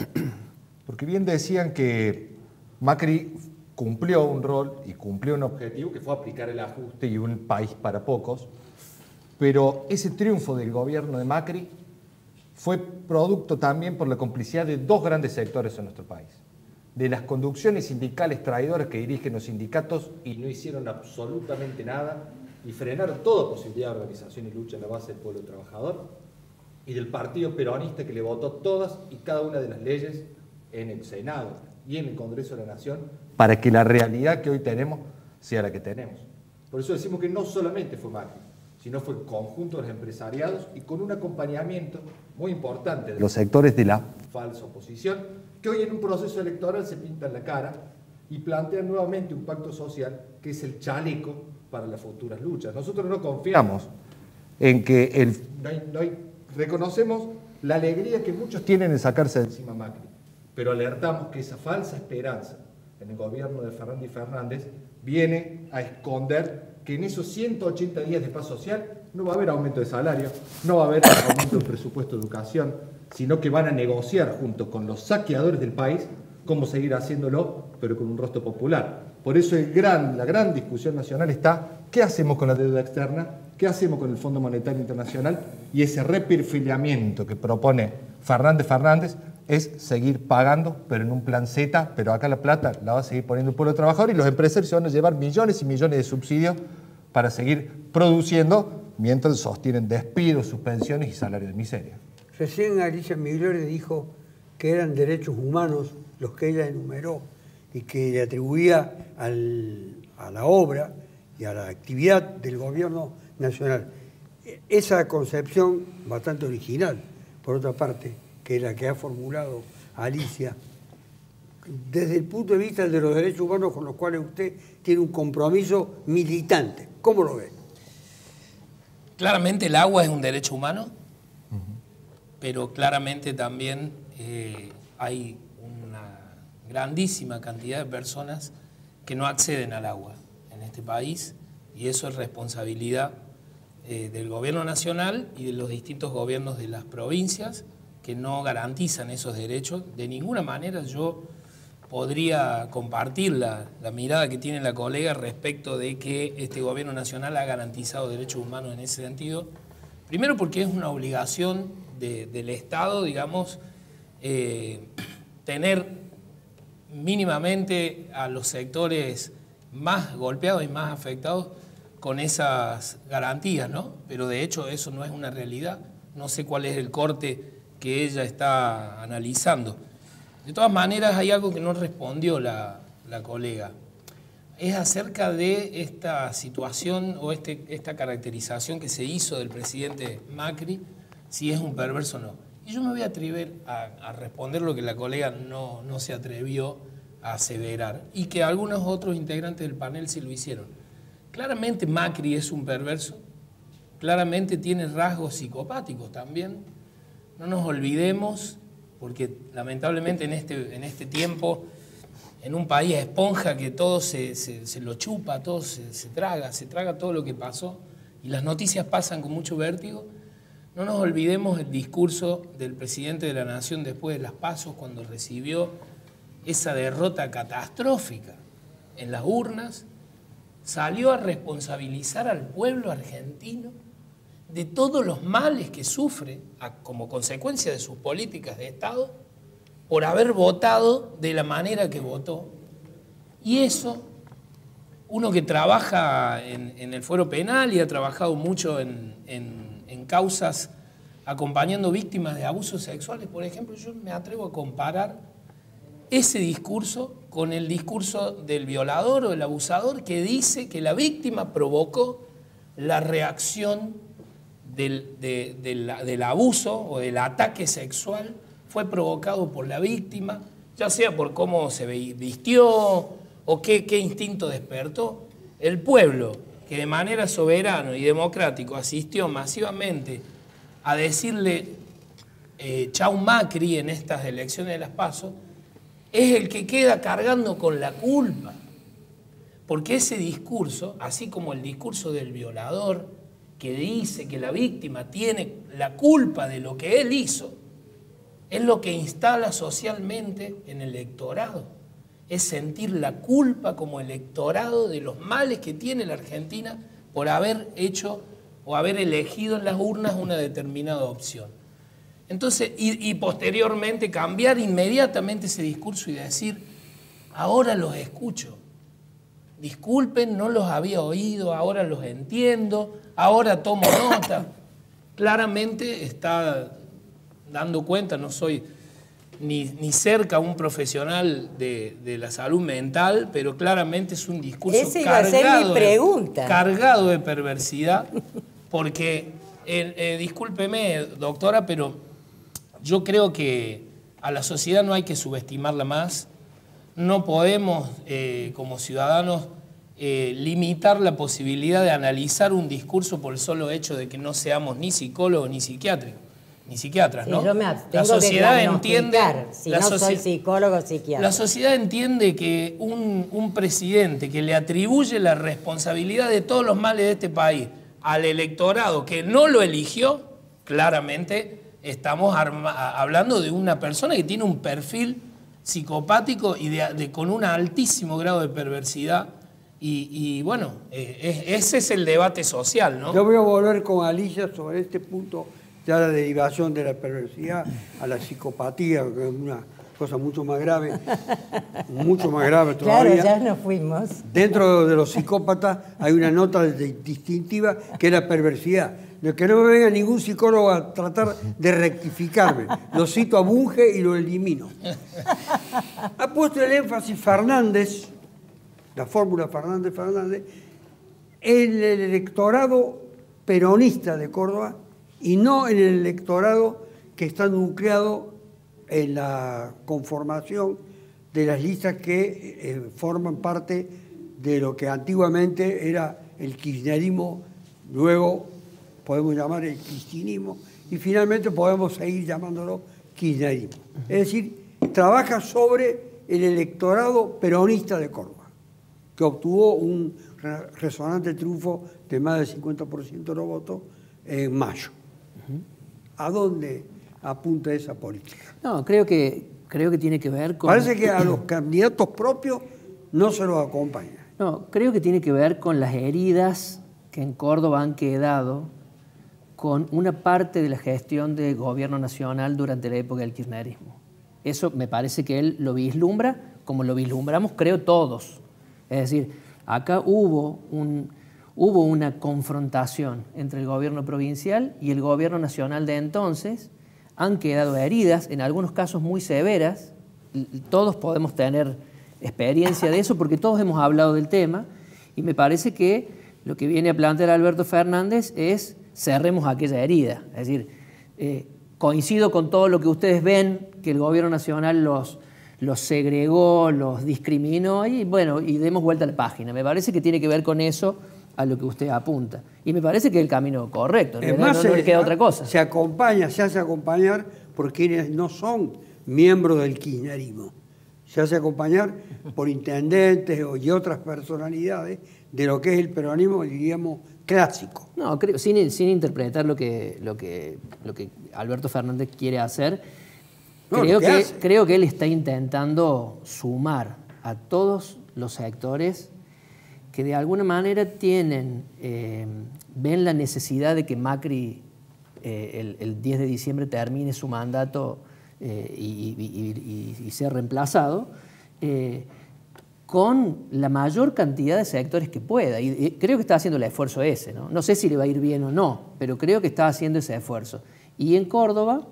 Porque bien decían que Macri cumplió un rol y cumplió un objetivo que fue aplicar el ajuste y un país para pocos, pero ese triunfo del gobierno de Macri fue producto también por la complicidad de dos grandes sectores en nuestro país. De las conducciones sindicales traidoras que dirigen los sindicatos y no hicieron absolutamente nada y frenaron toda posibilidad de organización y lucha en la base del pueblo trabajador, y del partido peronista que le votó todas y cada una de las leyes en el Senado y en el Congreso de la Nación para que la realidad que hoy tenemos sea la que tenemos. Por eso decimos que no solamente fue Macri, sino fue el conjunto de los empresariados y con un acompañamiento muy importante de los sectores de la falsa oposición, que hoy en un proceso electoral se pintan la cara y plantean nuevamente un pacto social que es el chaleco para las futuras luchas. Nosotros no confiamos en que reconocemos la alegría que muchos tienen en sacarse de encima a Macri, pero alertamos que esa falsa esperanza en el gobierno de Fernández y Fernández viene a esconder que en esos 180 días de paz social no va a haber aumento de salario, no va a haber aumento del presupuesto de educación, sino que van a negociar junto con los saqueadores del país cómo seguir haciéndolo, pero con un rostro popular. Por eso la gran discusión nacional está, ¿qué hacemos con la deuda externa? ¿Qué hacemos con el Fondo Monetario Internacional? Y ese reperfiliamiento que propone Fernández es seguir pagando, pero en un plan Z, pero acá la plata la va a seguir poniendo el pueblo trabajador y los empresarios se van a llevar millones y millones de subsidios para seguir produciendo mientras sostienen despidos, suspensiones y salarios de miseria. Recién Alicia Migliore dijo que eran derechos humanos los que ella enumeró y que le atribuía a la obra y a la actividad del gobierno nacional. Esa concepción bastante original, por otra parte, que es la que ha formulado Alicia, desde el punto de vista de los derechos humanos con los cuales usted tiene un compromiso militante. ¿Cómo lo ve? Claramente el agua es un derecho humano, pero claramente también hay una grandísima cantidad de personas que no acceden al agua en este país. y eso es responsabilidad del gobierno nacional y de los distintos gobiernos de las provincias que no garantizan esos derechos. De ninguna manera yo podría compartir la mirada que tiene la colega respecto de que este gobierno nacional ha garantizado derechos humanos en ese sentido. Primero porque es una obligación del Estado, digamos, tener mínimamente a los sectores más golpeados y más afectados con esas garantías, ¿no? Pero de hecho eso no es una realidad. No sé cuál es el corte que ella está analizando. De todas maneras, hay algo que no respondió la colega. Es acerca de esta situación o esta caracterización que se hizo del presidente Macri, si es un perverso o no. Y yo me voy a atrever a responder lo que la colega no se atrevió a aseverar y que algunos otros integrantes del panel sí lo hicieron. Claramente Macri es un perverso, claramente tiene rasgos psicopáticos también. No nos olvidemos, porque lamentablemente en este tiempo, en un país esponja que todo se lo chupa, todo se traga todo lo que pasó y las noticias pasan con mucho vértigo. No nos olvidemos el discurso del presidente de la Nación después de las PASO, cuando recibió esa derrota catastrófica en las urnas, salió a responsabilizar al pueblo argentino de todos los males que sufre como consecuencia de sus políticas de Estado por haber votado de la manera que votó. Y eso, uno que trabaja en el fuero penal y ha trabajado mucho en causas acompañando víctimas de abusos sexuales, por ejemplo, yo me atrevo a comparar ese discurso con el discurso del violador o del abusador que dice que la víctima provocó la reacción del abuso o del ataque sexual, fue provocado por la víctima, ya sea por cómo se vistió o qué instinto despertó. El pueblo, que de manera soberana y democrática asistió masivamente a decirle chau Macri en estas elecciones de las PASO, es el que queda cargando con la culpa. Porque ese discurso, así como el discurso del violador, que dice que la víctima tiene la culpa de lo que él hizo, es lo que instala socialmente en el electorado. Es sentir la culpa como electorado de los males que tiene la Argentina por haber hecho o haber elegido en las urnas una determinada opción. Entonces, y posteriormente cambiar inmediatamente ese discurso y decir, ahora los escucho. Disculpen, no los había oído, ahora los entiendo, ahora tomo nota. Claramente está dando cuenta, no soy ni cerca un profesional de la salud mental, pero claramente es un discurso cargado de perversidad, porque, discúlpeme, doctora, pero yo creo que a la sociedad no hay que subestimarla más. No podemos, como ciudadanos, limitar la posibilidad de analizar un discurso por el solo hecho de que no seamos ni psicólogos ni psiquiatras, ¿no? Sí, yo me abstengo la sociedad de entiende, si no soy psicólogo o psiquiatra. La sociedad entiende que un presidente que le atribuye la responsabilidad de todos los males de este país al electorado que no lo eligió, claramente estamos hablando de una persona que tiene un perfil psicopático y con un altísimo grado de perversidad. Y bueno, ese es el debate social, ¿no? Yo voy a volver con Alicia sobre este punto, ya la derivación de la perversidad a la psicopatía, que es una cosa mucho más grave todavía. Claro, ya nos fuimos. Dentro de los psicópatas hay una nota distintiva que es la perversidad. Que no me venga ningún psicólogo a tratar de rectificarme. Lo cito a Bunge y lo elimino. Ha puesto el énfasis Fernández, la fórmula Fernández, en el electorado peronista de Córdoba y no en el electorado que está nucleado en la conformación de las listas que forman parte de lo que antiguamente era el kirchnerismo, luego podemos llamar el cristinismo y finalmente podemos seguir llamándolo kirchnerismo. Es decir, trabaja sobre el electorado peronista de Córdoba, que obtuvo un resonante triunfo de más del 50% de los votos en mayo. ¿A dónde apunta esa política? No, creo que tiene que ver con... Parece que a los candidatos propios no se los acompaña. No, creo que tiene que ver con las heridas que en Córdoba han quedado con una parte de la gestión del gobierno nacional durante la época del kirchnerismo. Eso me parece que él lo vislumbra como lo vislumbramos, creo, todos. Es decir, acá hubo una confrontación entre el gobierno provincial y el gobierno nacional de entonces. Han quedado heridas, en algunos casos muy severas. Todos podemos tener experiencia de eso porque todos hemos hablado del tema, y me parece que lo que viene a plantear Alberto Fernández es cerremos aquella herida. Es decir, coincido con todo lo que ustedes ven, que el gobierno nacional los segregó, los discriminó, y bueno, y demos vuelta a la página. Me parece que tiene que ver con eso a lo que usted apunta. Y me parece que es el camino correcto, no le queda otra cosa. Se hace acompañar por quienes no son miembros del kirchnerismo. Se hace acompañar por intendentes y otras personalidades de lo que es el peronismo, diríamos, clásico. No, creo, sin interpretar lo que Alberto Fernández quiere hacer, no, creo que él está intentando sumar a todos los sectores que de alguna manera ven la necesidad de que Macri el 10 de diciembre termine su mandato y sea reemplazado, con la mayor cantidad de sectores que pueda. Y creo que está haciendo el esfuerzo ese, ¿no? No sé si le va a ir bien o no, pero creo que está haciendo ese esfuerzo. Y en Córdoba,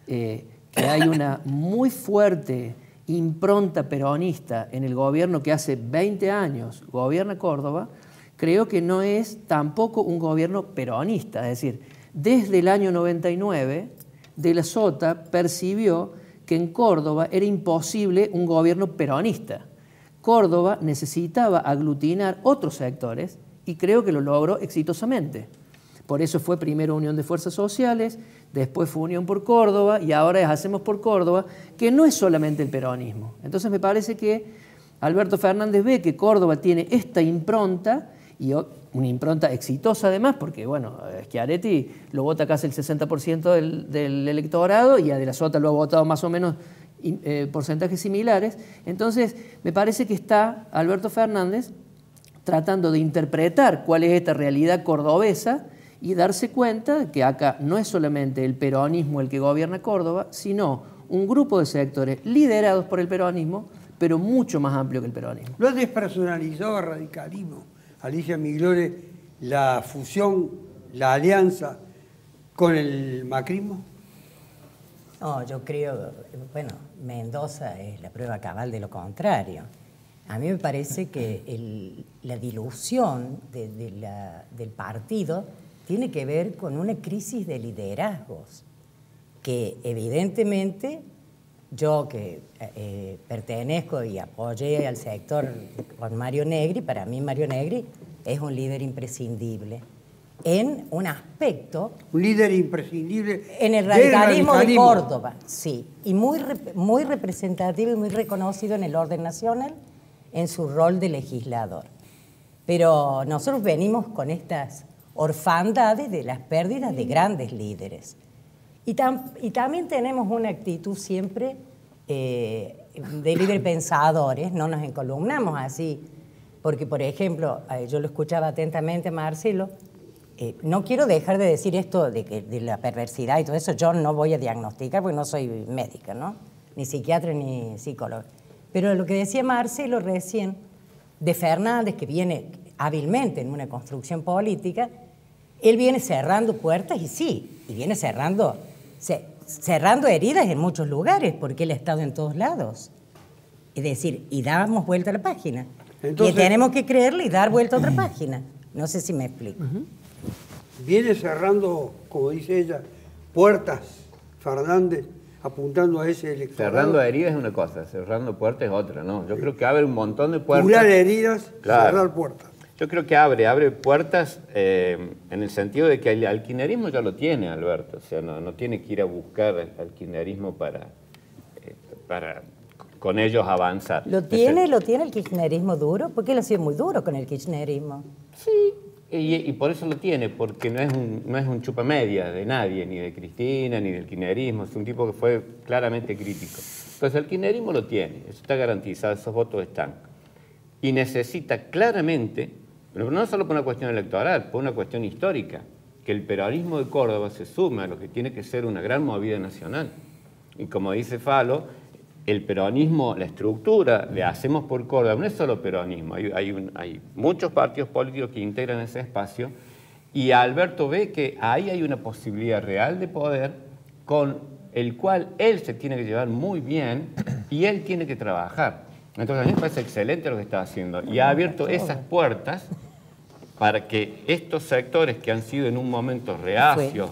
que hay una muy fuerte impronta peronista en el gobierno que hace 20 años gobierna Córdoba, creo que no es tampoco un gobierno peronista. Es decir, desde el año 99, De la Sota percibió que en Córdoba era imposible un gobierno peronista. Córdoba necesitaba aglutinar otros sectores y creo que lo logró exitosamente. Por eso fue primero Unión de Fuerzas Sociales, después fue Unión por Córdoba y ahora es Hacemos por Córdoba, que no es solamente el peronismo. Entonces me parece que Alberto Fernández ve que Córdoba tiene esta impronta, y una impronta exitosa además, porque bueno, Schiaretti lo vota casi el 60% del electorado y a De la Sota lo ha votado más o menos porcentajes similares. Entonces me parece que está Alberto Fernández tratando de interpretar cuál es esta realidad cordobesa y darse cuenta de que acá no es solamente el peronismo el que gobierna Córdoba, sino un grupo de sectores liderados por el peronismo, pero mucho más amplio que el peronismo. ¿Lo ha despersonalizado al radicalismo, Alicia Migliore, la fusión, la alianza con el macrismo? No, yo creo, bueno, Mendoza es la prueba cabal de lo contrario. A mí me parece que la dilución del partido tiene que ver con una crisis de liderazgos que evidentemente yo que pertenezco y apoyé al sector con Mario Negri, para mí Mario Negri es un líder imprescindible en un aspecto... Un líder imprescindible en el radicalismo de Córdoba, sí, y muy representativo y muy reconocido en el orden nacional en su rol de legislador. Pero nosotros venimos con estas orfandades de las pérdidas de grandes líderes. Y también tenemos una actitud siempre de librepensadores, no nos encolumnamos así, porque por ejemplo, yo lo escuchaba atentamente a Marcelo, no quiero dejar de decir esto de la perversidad y todo eso, yo no voy a diagnosticar porque no soy médica, ¿no? Ni psiquiatra ni psicóloga. Pero lo que decía Marcelo recién, de Fernández, que viene hábilmente en una construcción política, él viene cerrando puertas y sí, y viene cerrando heridas en muchos lugares, porque él ha estado en todos lados. Es decir, y damos vuelta a la página. Entonces, y tenemos que creerle y dar vuelta a otra página. No sé si me explico. Viene cerrando, como dice ella, puertas, Fernández, apuntando a ese electorado. Cerrando heridas es una cosa, cerrando puertas es otra, ¿no? Yo creo que abre un montón de puertas. Curar heridas, claro. Cerrar puertas. Yo creo que abre puertas en el sentido de que el kirchnerismo ya lo tiene, Alberto. O sea, no tiene que ir a buscar al kirchnerismo con ellos avanzar. ¿Lo tiene el kirchnerismo duro? Porque él ha sido muy duro con el kirchnerismo. Sí, y por eso lo tiene, porque no es un chupamedia de nadie, ni de Cristina, ni del kirchnerismo, es un tipo que fue claramente crítico. Entonces el kirchnerismo lo tiene, eso está garantizado, esos votos están. Y necesita claramente, pero no solo por una cuestión electoral, por una cuestión histórica, que el peronismo de Córdoba se sume a lo que tiene que ser una gran movida nacional. Y como dice Falo, el peronismo, la estructura de Hacemos por Córdoba, no es solo peronismo, hay muchos partidos políticos que integran ese espacio, y Alberto ve que ahí hay una posibilidad real de poder con el cual él se tiene que llevar muy bien y él tiene que trabajar. Entonces a mí me parece excelente lo que está haciendo y ha abierto esas puertas para que estos sectores que han sido en un momento reacios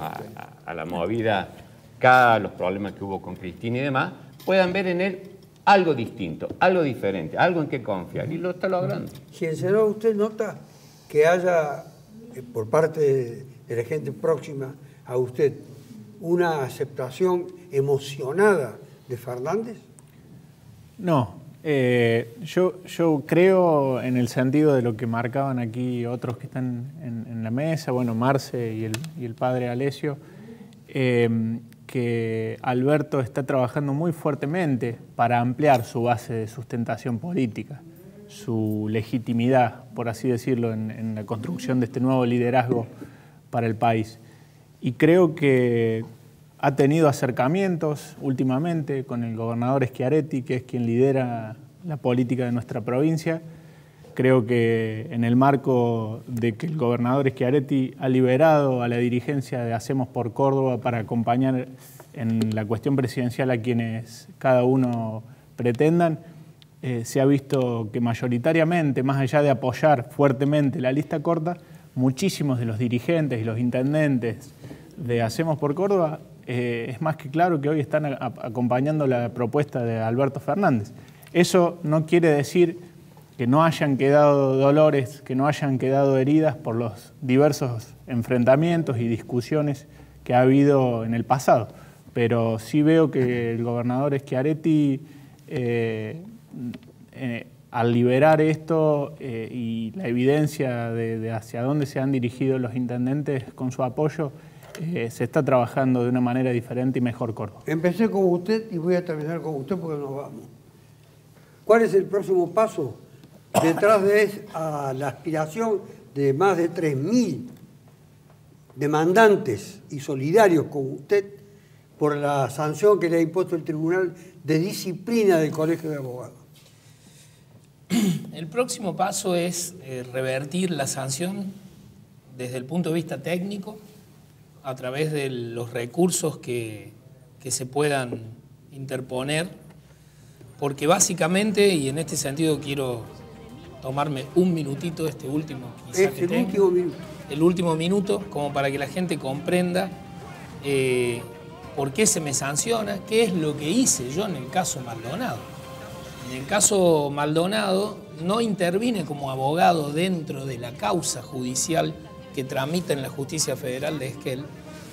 a la movida K, los problemas que hubo con Cristina y demás, puedan ver en él algo distinto, algo diferente, algo en que confiar, y lo está logrando. Si en Senado usted nota que haya, por parte de la gente próxima a usted, una aceptación emocionada de Fernández. No, yo creo en el sentido de lo que marcaban aquí otros que están en la mesa, bueno, Marce y el padre Alessio, que Alberto está trabajando muy fuertemente para ampliar su base de sustentación política, su legitimidad, por así decirlo, en la construcción de este nuevo liderazgo para el país. Y creo que ha tenido acercamientos últimamente con el gobernador Schiaretti, que es quien lidera la política de nuestra provincia. Creo que en el marco de que el gobernador Schiaretti ha liberado a la dirigencia de Hacemos por Córdoba para acompañar en la cuestión presidencial a quienes cada uno pretendan, se ha visto que mayoritariamente, más allá de apoyar fuertemente la lista corta, muchísimos de los dirigentes y los intendentes de Hacemos por Córdoba es más que claro que hoy están acompañando la propuesta de Alberto Fernández. Eso no quiere decir que no hayan quedado dolores, que no hayan quedado heridas por los diversos enfrentamientos y discusiones que ha habido en el pasado. Pero sí veo que el gobernador Schiaretti, al liberar esto y la evidencia de hacia dónde se han dirigido los intendentes con su apoyo, se está trabajando de una manera diferente y mejor Córdoba. Empecé con usted y voy a terminar con usted porque nos vamos. ¿Cuál es el próximo paso? Detrás de la aspiración de más de 3.000 demandantes y solidarios con usted por la sanción que le ha impuesto el Tribunal de Disciplina del Colegio de Abogados. El próximo paso es revertir la sanción desde el punto de vista técnico a través de los recursos que se puedan interponer, porque básicamente, y en este sentido quiero tomarme un minutito, este último quizá que tengo, último minuto. El último minuto, como para que la gente comprenda por qué se me sanciona, qué es lo que hice yo en el caso Maldonado. En el caso Maldonado no intervine como abogado dentro de la causa judicial que tramita en la justicia federal de Esquel,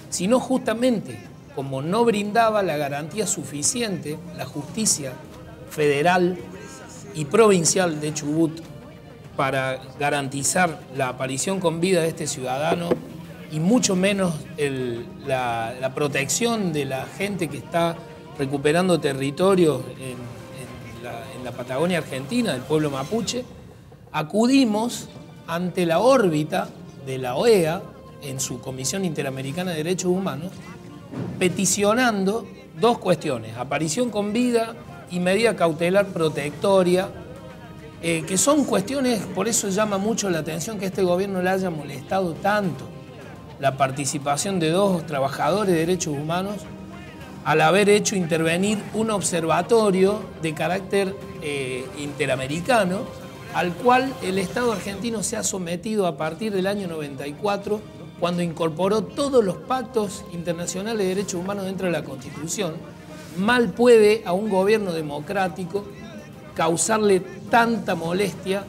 sino justamente como no brindaba la garantía suficiente la justicia federal y provincial de Chubut para garantizar la aparición con vida de este ciudadano y mucho menos la protección de la gente que está recuperando territorio en la Patagonia Argentina, del pueblo mapuche, acudimos ante la órbita de la OEA en su Comisión Interamericana de Derechos Humanos, peticionando dos cuestiones: aparición con vida y medida cautelar protectoria, que son cuestiones, por eso llama mucho la atención que a este gobierno le haya molestado tanto la participación de dos trabajadores de derechos humanos al haber hecho intervenir un observatorio de carácter interamericano al cual el Estado argentino se ha sometido a partir del año 94, cuando incorporó todos los pactos internacionales de derechos humanos dentro de la Constitución. Mal puede a un gobierno democrático causarle tanta molestia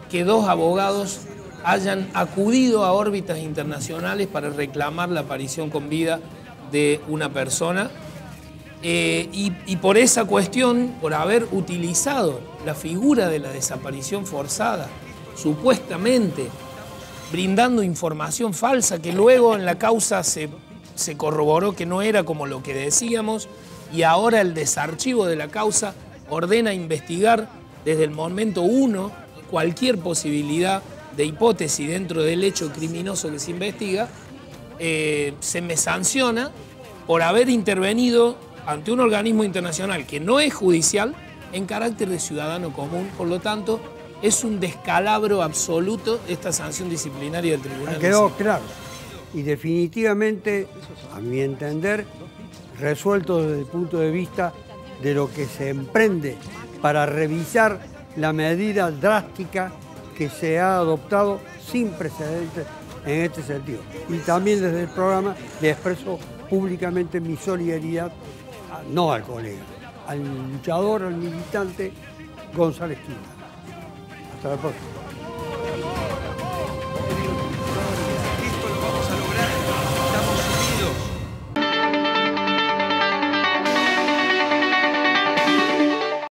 que dos abogados hayan acudido a órbitas internacionales para reclamar la aparición con vida de una persona Y por esa cuestión, por haber utilizado la figura de la desaparición forzada, supuestamente brindando información falsa, que luego en la causa se corroboró que no era como lo que decíamos, y ahora el desarchivo de la causa ordena investigar desde el momento 1 cualquier posibilidad de hipótesis dentro del hecho criminoso que se investiga, se me sanciona por haber intervenido ante un organismo internacional que no es judicial en carácter de ciudadano común. Por lo tanto, es un descalabro absoluto esta sanción disciplinaria del tribunal. Quedó claro. Y definitivamente, a mi entender, resuelto desde el punto de vista de lo que se emprende para revisar la medida drástica que se ha adoptado sin precedentes en este sentido. Y también desde el programa le expreso públicamente mi solidaridad, no al colega, al luchador, al militante González Quinta. Hasta la próxima.